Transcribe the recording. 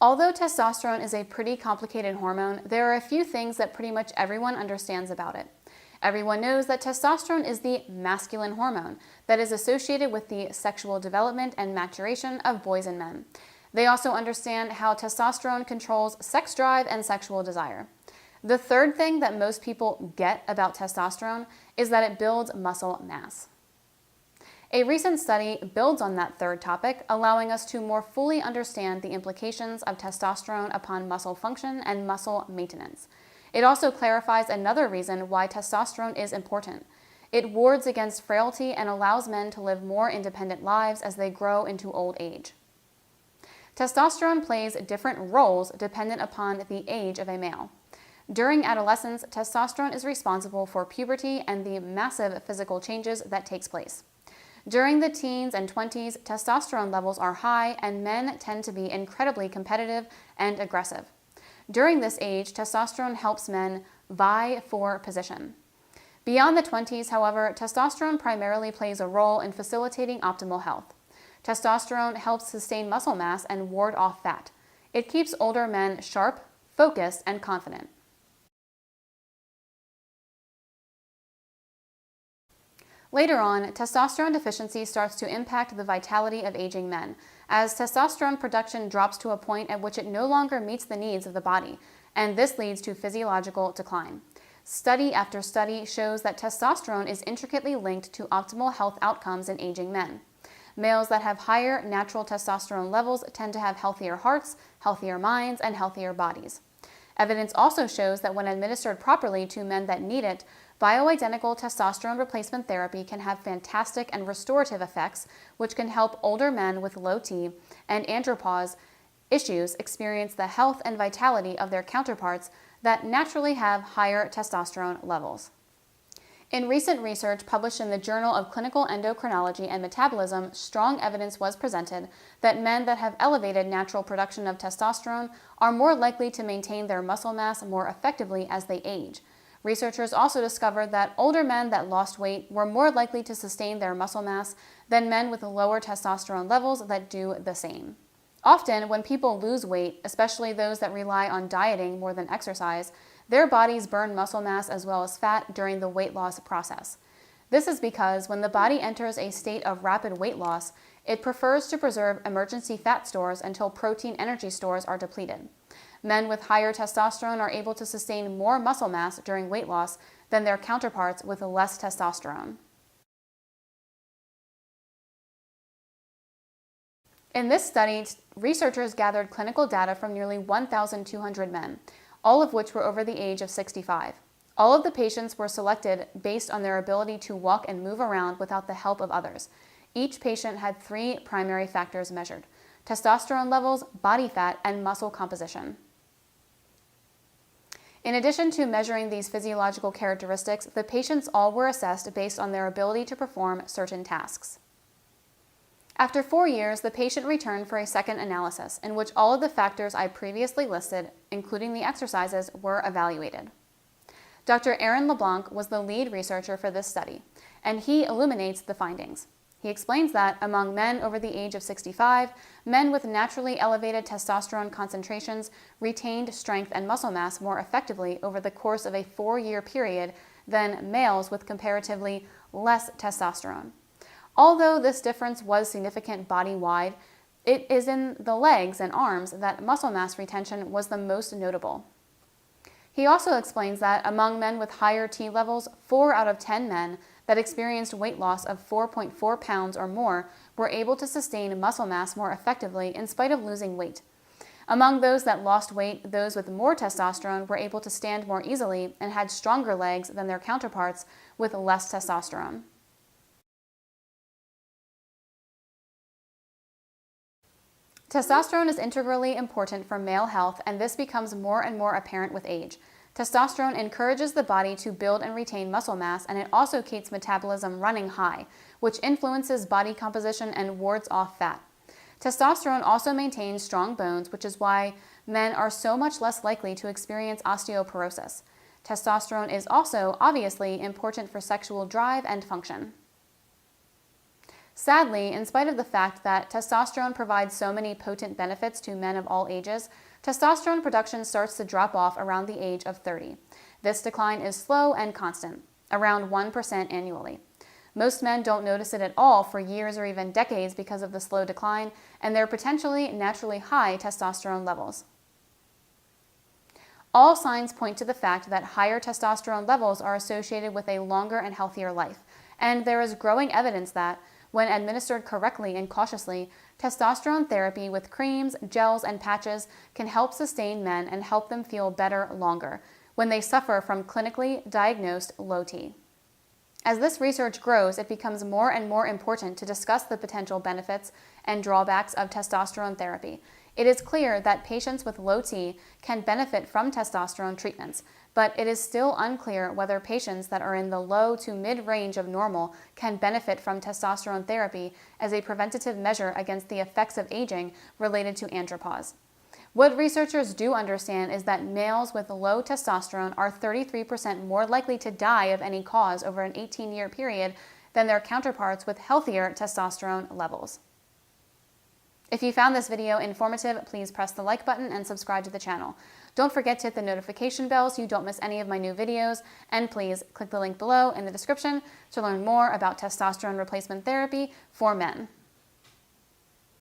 Although testosterone is a pretty complicated hormone, there are a few things that pretty much everyone understands about it. Everyone knows that testosterone is the masculine hormone that is associated with the sexual development and maturation of boys and men. They also understand how testosterone controls sex drive and sexual desire. The third thing that most people get about testosterone is that it builds muscle mass. A recent study builds on that third topic, allowing us to more fully understand the implications of testosterone upon muscle function and muscle maintenance. It also clarifies another reason why testosterone is important. It wards against frailty and allows men to live more independent lives as they grow into old age. Testosterone plays different roles dependent upon the age of a male. During adolescence, testosterone is responsible for puberty and the massive physical changes that takes place. During the teens and 20s, testosterone levels are high and men tend to be incredibly competitive and aggressive. During this age, testosterone helps men vie for position. Beyond the 20s, however, testosterone primarily plays a role in facilitating optimal health. Testosterone helps sustain muscle mass and ward off fat. It keeps older men sharp, focused, and confident. Later on, testosterone deficiency starts to impact the vitality of aging men, as testosterone production drops to a point at which it no longer meets the needs of the body, and this leads to physiological decline. Study after study shows that testosterone is intricately linked to optimal health outcomes in aging men. Males that have higher natural testosterone levels tend to have healthier hearts, healthier minds, and healthier bodies. Evidence also shows that when administered properly to men that need it, bioidentical testosterone replacement therapy can have fantastic and restorative effects, which can help older men with low T and andropause issues experience the health and vitality of their counterparts that naturally have higher testosterone levels. In recent research published in the Journal of Clinical Endocrinology and Metabolism, strong evidence was presented that men that have elevated natural production of testosterone are more likely to maintain their muscle mass more effectively as they age. Researchers also discovered that older men that lost weight were more likely to sustain their muscle mass than men with lower testosterone levels that do the same. Often, when people lose weight, especially those that rely on dieting more than exercise, their bodies burn muscle mass as well as fat during the weight loss process. This is because when the body enters a state of rapid weight loss, it prefers to preserve emergency fat stores until protein energy stores are depleted. Men with higher testosterone are able to sustain more muscle mass during weight loss than their counterparts with less testosterone. In this study, researchers gathered clinical data from nearly 1,200 men, all of which were over the age of 65. All of the patients were selected based on their ability to walk and move around without the help of others. Each patient had 3 primary factors measured: testosterone levels, body fat, and muscle composition. In addition to measuring these physiological characteristics, the patients all were assessed based on their ability to perform certain tasks. After 4 years, the patient returned for a second analysis in which all of the factors I previously listed, including the exercises, were evaluated. Dr. Aaron LeBlanc was the lead researcher for this study, and he illuminates the findings. He explains that among men over the age of 65, men with naturally elevated testosterone concentrations retained strength and muscle mass more effectively over the course of a 4-year period than males with comparatively less testosterone. Although this difference was significant body-wide, it is in the legs and arms that muscle mass retention was the most notable. He also explains that among men with higher T levels, 4 out of 10 men that experienced weight loss of 4.4 pounds or more were able to sustain muscle mass more effectively in spite of losing weight. Among those that lost weight, those with more testosterone were able to stand more easily and had stronger legs than their counterparts with less testosterone. Testosterone is integrally important for male health, and this becomes more and more apparent with age. Testosterone encourages the body to build and retain muscle mass, and it also keeps metabolism running high, which influences body composition and wards off fat. Testosterone also maintains strong bones, which is why men are so much less likely to experience osteoporosis. Testosterone is also obviously important for sexual drive and function. Sadly, in spite of the fact that testosterone provides so many potent benefits to men of all ages, testosterone production starts to drop off around the age of 30. This decline is slow and constant, around 1% annually. Most men don't notice it at all for years or even decades because of the slow decline and their potentially naturally high testosterone levels. All signs point to the fact that higher testosterone levels are associated with a longer and healthier life, and there is growing evidence that, when administered correctly and cautiously, testosterone therapy with creams, gels, and patches can help sustain men and help them feel better longer when they suffer from clinically diagnosed low T. As this research grows, it becomes more and more important to discuss the potential benefits and drawbacks of testosterone therapy. It is clear that patients with low T can benefit from testosterone treatments, but it is still unclear whether patients that are in the low to mid-range of normal can benefit from testosterone therapy as a preventative measure against the effects of aging related to andropause. What researchers do understand is that males with low testosterone are 33% more likely to die of any cause over an 18-year period than their counterparts with healthier testosterone levels. If you found this video informative, please press the like button and subscribe to the channel. Don't forget to hit the notification bell so you don't miss any of my new videos, and please click the link below in the description to learn more about testosterone replacement therapy for men.